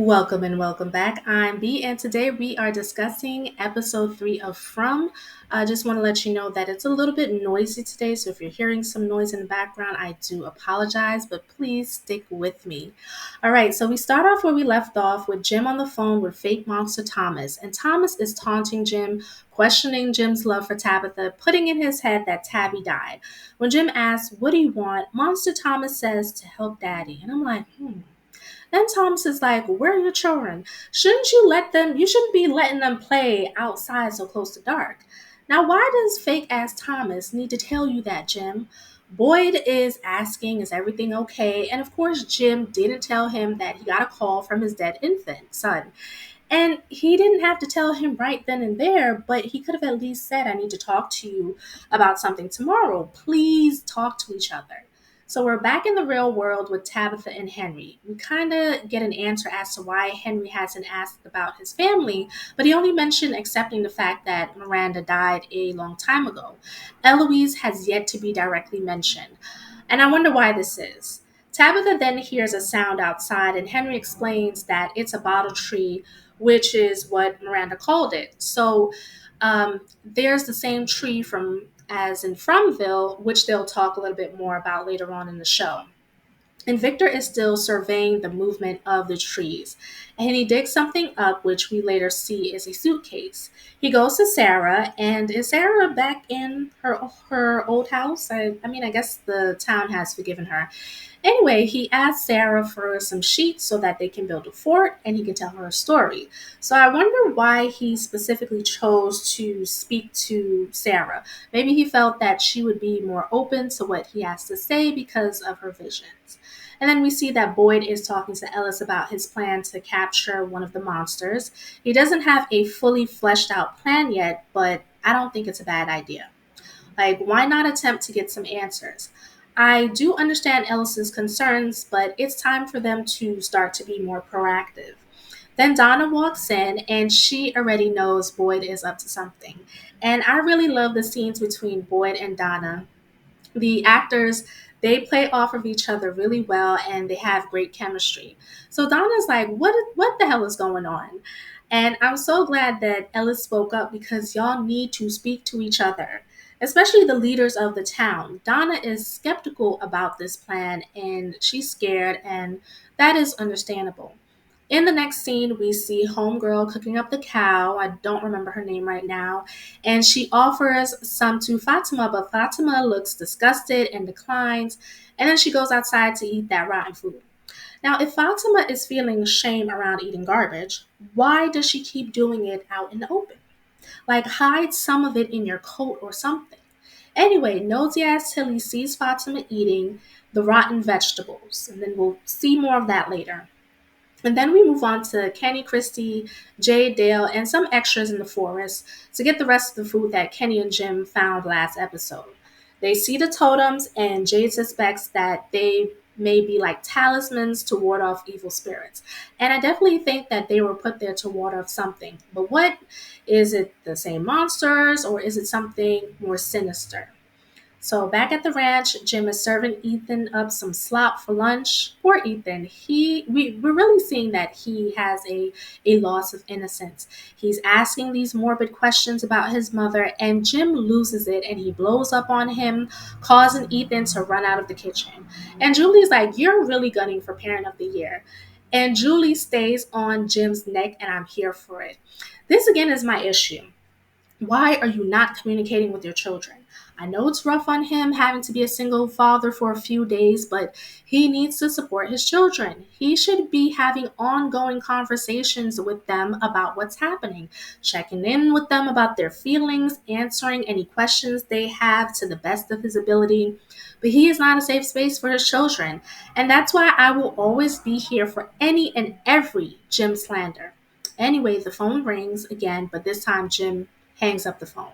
Welcome and welcome back. I'm B, and today we are discussing episode 3 of From. I just want to let you know that it's a little bit noisy today, so if you're hearing some noise in the background, I do apologize, but please stick with me. All right, so we start off where we left off with Jim on the phone with fake monster Thomas, and Thomas is taunting Jim, questioning Jim's love for Tabitha, putting in his head that Tabby died. When Jim asks, "What do you want?" Monster Thomas says, "To help Daddy," and I'm like, Then Thomas is like, "Where are your children? You shouldn't be letting them play outside so close to dark." Now, why does fake ass Thomas need to tell you that, Jim? Boyd is asking, "Is everything okay?" And of course, Jim didn't tell him that he got a call from his dead infant son. And he didn't have to tell him right then and there, but he could have at least said, "I need to talk to you about something tomorrow. Please talk to each other." So we're back in the real world with Tabitha and Henry. We kind of get an answer as to why Henry hasn't asked about his family, but he only mentioned accepting the fact that Miranda died a long time ago. Eloise has yet to be directly mentioned. And I wonder why this is. Tabitha then hears a sound outside, and Henry explains that it's a bottle tree, which is what Miranda called it. So there's the same tree from as in Fromville, which they'll talk a little bit more about later on in the show. And Victor is still surveying the movement of the trees. And he digs something up, which we later see is a suitcase. He goes to Sarah, and is Sarah back in her old house? I guess the town has forgiven her. Anyway, he asks Sarah for some sheets so that they can build a fort and he can tell her a story. So I wonder why he specifically chose to speak to Sarah. Maybe he felt that she would be more open to what he has to say because of her visions. And then we see that Boyd is talking to Ellis about his plan to capture one of the monsters. He doesn't have a fully fleshed out plan yet, but I don't think it's a bad idea. Like, why not attempt to get some answers? I do understand Ellis's concerns, but it's time for them to start to be more proactive. Then Donna walks in and she already knows Boyd is up to something. And I really love the scenes between Boyd and Donna. The actors, they play off of each other really well and they have great chemistry. So Donna's like, what the hell is going on? And I'm so glad that Ellis spoke up because y'all need to speak to each other, especially the leaders of the town. Donna is skeptical about this plan and she's scared, and that is understandable. In the next scene, we see Homegirl cooking up the cow. I don't remember her name right now. And she offers some to Fatima, but Fatima looks disgusted and declines. And then she goes outside to eat that rotten food. Now, if Fatima is feeling shame around eating garbage, why does she keep doing it out in the open? Like, hide some of it in your coat or something. Anyway, nosy ass Tilly sees Fatima eating the rotten vegetables. And then we'll see more of that later. And then we move on to Kenny, Christie, Jade, Dale, and some extras in the forest to get the rest of the food that Kenny and Jim found last episode. They see the totems, and Jade suspects that they may be like talismans to ward off evil spirits. And I definitely think that they were put there to ward off something. But what is it, the same monsters, or is it something more sinister? So back at the ranch, Jim is serving Ethan up some slop for lunch. Poor Ethan. We're really seeing that he has a loss of innocence. He's asking these morbid questions about his mother, and Jim loses it and he blows up on him, causing Ethan to run out of the kitchen. And Julie's like, "You're really gunning for parent of the year." And Julie stays on Jim's neck, and I'm here for it. This again is my issue. Why are you not communicating with your children? I know it's rough on him having to be a single father for a few days, but he needs to support his children. He should be having ongoing conversations with them about what's happening, checking in with them about their feelings, answering any questions they have to the best of his ability. But he is not a safe space for his children, and that's why I will always be here for any and every Jim slander. Anyway, the phone rings again, but this time Jim hangs up the phone.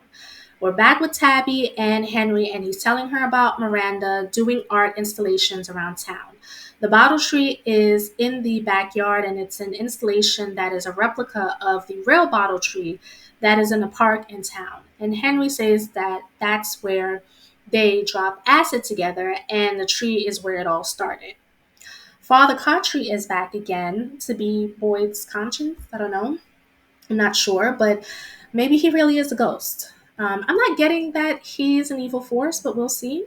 We're back with Tabby and Henry, and he's telling her about Miranda doing art installations around town. The bottle tree is in the backyard, and it's an installation that is a replica of the real bottle tree that is in a park in town. And Henry says that that's where they drop acid together, and the tree is where it all started. Father Kotri is back again to be Boyd's conscience. I don't know. I'm not sure, but maybe he really is a ghost. I'm not getting that he's an evil force, but we'll see.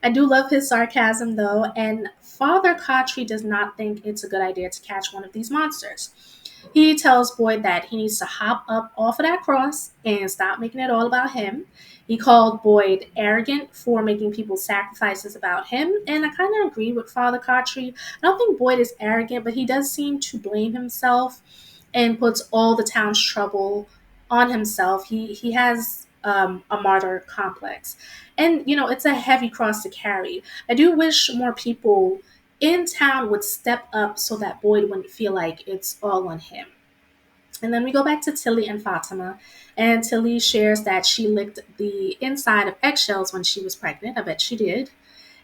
I do love his sarcasm, though, and Father Kotri does not think it's a good idea to catch one of these monsters. He tells Boyd that he needs to hop up off of that cross and stop making it all about him. He called Boyd arrogant for making people sacrifices about him, and I kind of agree with Father Kotri. I don't think Boyd is arrogant, but he does seem to blame himself and puts all the town's trouble on himself. He has a martyr complex, and it's a heavy cross to carry. I do wish more people in town would step up so that Boyd wouldn't feel like it's all on him. And then we go back to Tilly and Fatima, and Tilly shares that she licked the inside of eggshells when she was pregnant. I bet she did.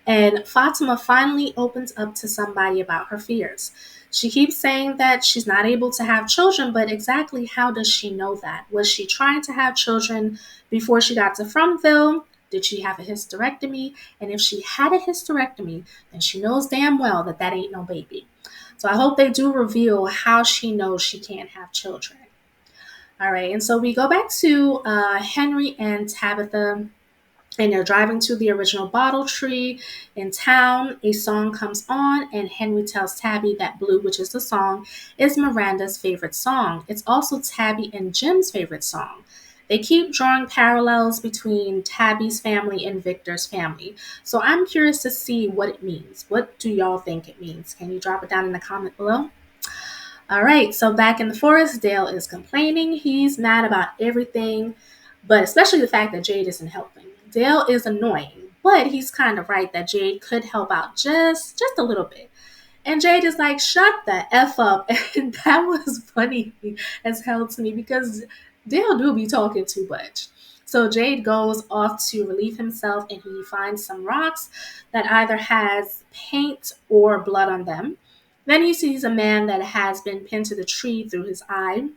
And Fatima finally opens up to somebody about her fears. She keeps saying that she's not able to have children, but exactly how does she know that? Was she trying to have children before she got to Fromville? Did she have a hysterectomy? And if she had a hysterectomy, then she knows damn well that that ain't no baby. So I hope they do reveal how she knows she can't have children. All right, and so we go back to Henry and Tabitha, and they're driving to the original bottle tree in town. A song comes on, and Henry tells Tabby that Blue, which is the song, is Miranda's favorite song. It's also Tabby and Jim's favorite song. They keep drawing parallels between Tabby's family and Victor's family. So I'm curious to see what it means. What do y'all think it means? Can you drop it down in the comment below? All right, so back in the forest, Dale is complaining. He's mad about everything, but especially the fact that Jade isn't helping. Dale is annoying, but he's kind of right that Jade could help out just a little bit. And Jade is like, shut the F up. And that was funny as hell to me because Dale do be talking too much. So Jade goes off to relieve himself and he finds some rocks that either has paint or blood on them. Then he sees a man that has been pinned to the tree through his eye.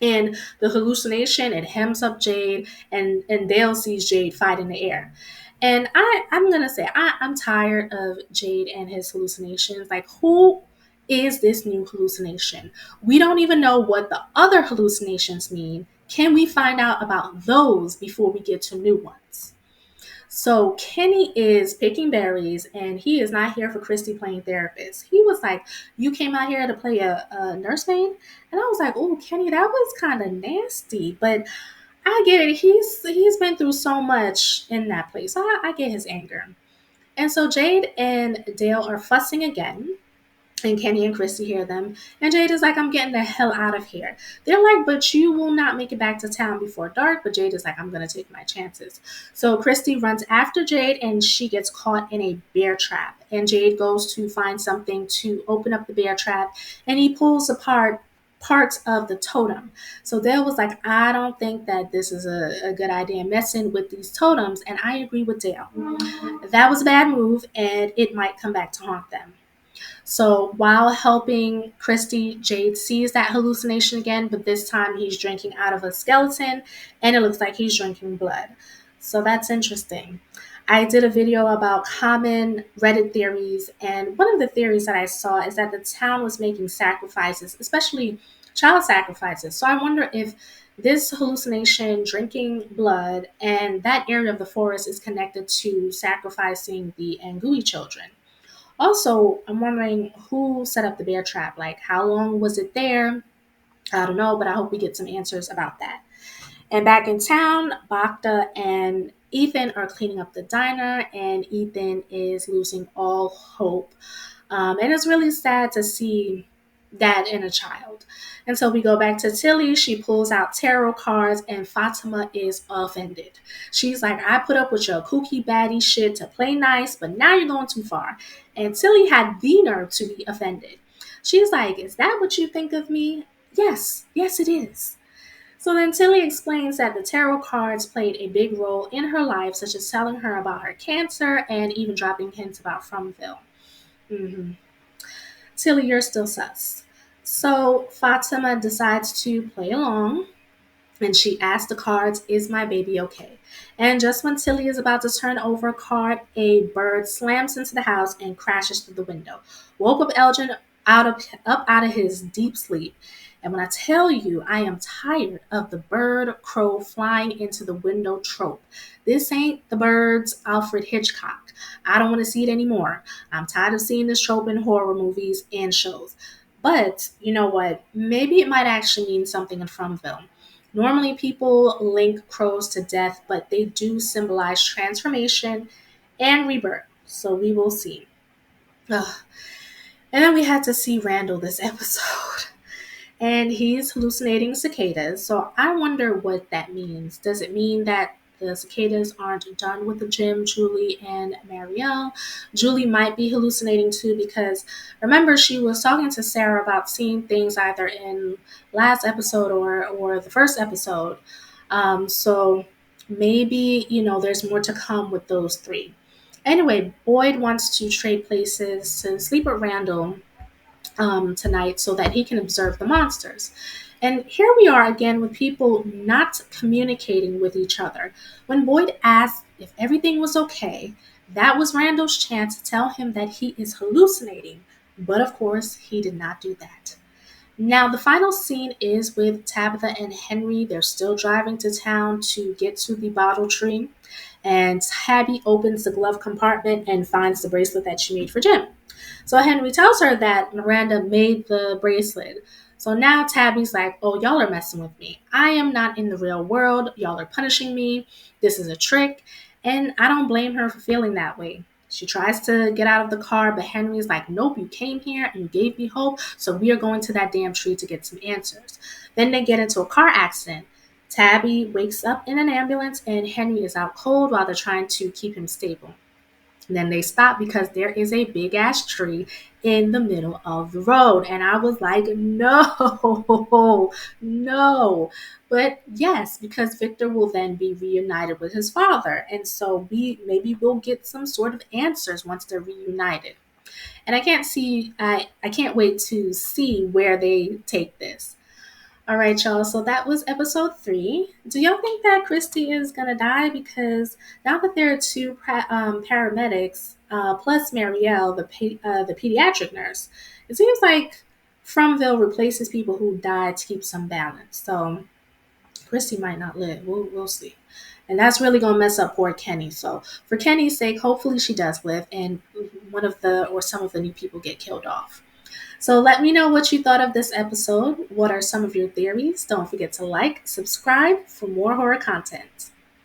In the hallucination, it hems up Jade, and Dale sees Jade fight in the air. And I'm going to say, I'm tired of Jade and his hallucinations. Like, who is this new hallucination? We don't even know what the other hallucinations mean. Can we find out about those before we get to new ones? So Kenny is picking berries and he is not here for Christy playing therapist. He was like, you came out here to play a nursemaid? And I was like, oh, Kenny, that was kind of nasty. But I get it. He's been through so much in that place. So I get his anger. And so Jade and Dale are fussing again. And Kenny and Christy hear them. And Jade is like, I'm getting the hell out of here. They're like, but you will not make it back to town before dark. But Jade is like, I'm going to take my chances. So Christy runs after Jade and she gets caught in a bear trap. And Jade goes to find something to open up the bear trap. And he pulls apart parts of the totem. So Dale was like, I don't think that this is a good idea messing with these totems. And I agree with Dale. That was a bad move and it might come back to haunt them. So while helping Christy, Jade sees that hallucination again, but this time he's drinking out of a skeleton and it looks like he's drinking blood. So that's interesting. I did a video about common Reddit theories, and one of the theories that I saw is that the town was making sacrifices, especially child sacrifices. So I wonder if this hallucination, drinking blood, and that area of the forest is connected to sacrificing the Angui children. Also, I'm wondering who set up the bear trap. Like, how long was it there? I don't know, but I hope we get some answers about that. And back in town, Bacta and Ethan are cleaning up the diner, and Ethan is losing all hope. And it's really sad to see that in a child. And so we go back to Tilly. She pulls out tarot cards, and Fatima is offended. She's like, I put up with your kooky baddie shit to play nice, but now you're going too far. And Tilly had the nerve to be offended. She's like, is that what you think of me? Yes, it is. So then Tilly explains that the tarot cards played a big role in her life, such as telling her about her cancer and even dropping hints about Fromville. Mm-hmm. Tilly, you're still sus. So Fatima decides to play along, and she asked the cards, "Is my baby okay?" And just when Tilly is about to turn over a card, a bird slams into the house and crashes through the window. Woke up Elgin out of his deep sleep. And when I tell you, I am tired of the bird crow flying into the window trope. This ain't the bird's Alfred Hitchcock. I don't want to see it anymore. I'm tired of seeing this trope in horror movies and shows. But you know what? Maybe it might actually mean something in Fromville. Normally, people link crows to death, but they do symbolize transformation and rebirth. So we will see. Ugh. And then we had to see Randall this episode. And he's hallucinating cicadas. So I wonder what that means. Does it mean that the cicadas aren't done with the gym, Julie and Marielle? Julie might be hallucinating too because remember she was talking to Sarah about seeing things either in last episode or the first episode. So maybe there's more to come with those three. Anyway, Boyd wants to trade places to sleep with Randall tonight so that he can observe the monsters. And here we are again with people not communicating with each other. When Boyd asked if everything was okay, that was Randall's chance to tell him that he is hallucinating. But of course, he did not do that. Now, the final scene is with Tabitha and Henry. They're still driving to town to get to the bottle tree. And Tabby opens the glove compartment and finds the bracelet that she made for Jim. So Henry tells her that Miranda made the bracelet. So now Tabby's like, "Oh, y'all are messing with me. I am not in the real world. Y'all are punishing me. This is a trick." And I don't blame her for feeling that way. She tries to get out of the car, but Henry's like, "Nope, you came here and you gave me hope, so we are going to that damn tree to get some answers." Then they get into a car accident. Tabby wakes up in an ambulance and Henry is out cold while they're trying to keep him stable. And then they stop because there is a big ass tree in the middle of the road. And I was like, no, no. But yes, because Victor will then be reunited with his father. And so maybe we'll get some sort of answers once they're reunited. And I can't wait to see where they take this. All right, y'all. So that was episode 3. Do y'all think that Christy is gonna die? Because now that there are two paramedics plus Marielle, the pediatric nurse, it seems like Fromville replaces people who died to keep some balance. So Christy might not live. We'll see. And that's really gonna mess up poor Kenny. So for Kenny's sake, hopefully she does live, and some of the new people get killed off. So let me know what you thought of this episode. What are some of your theories? Don't forget to like, subscribe for more horror content.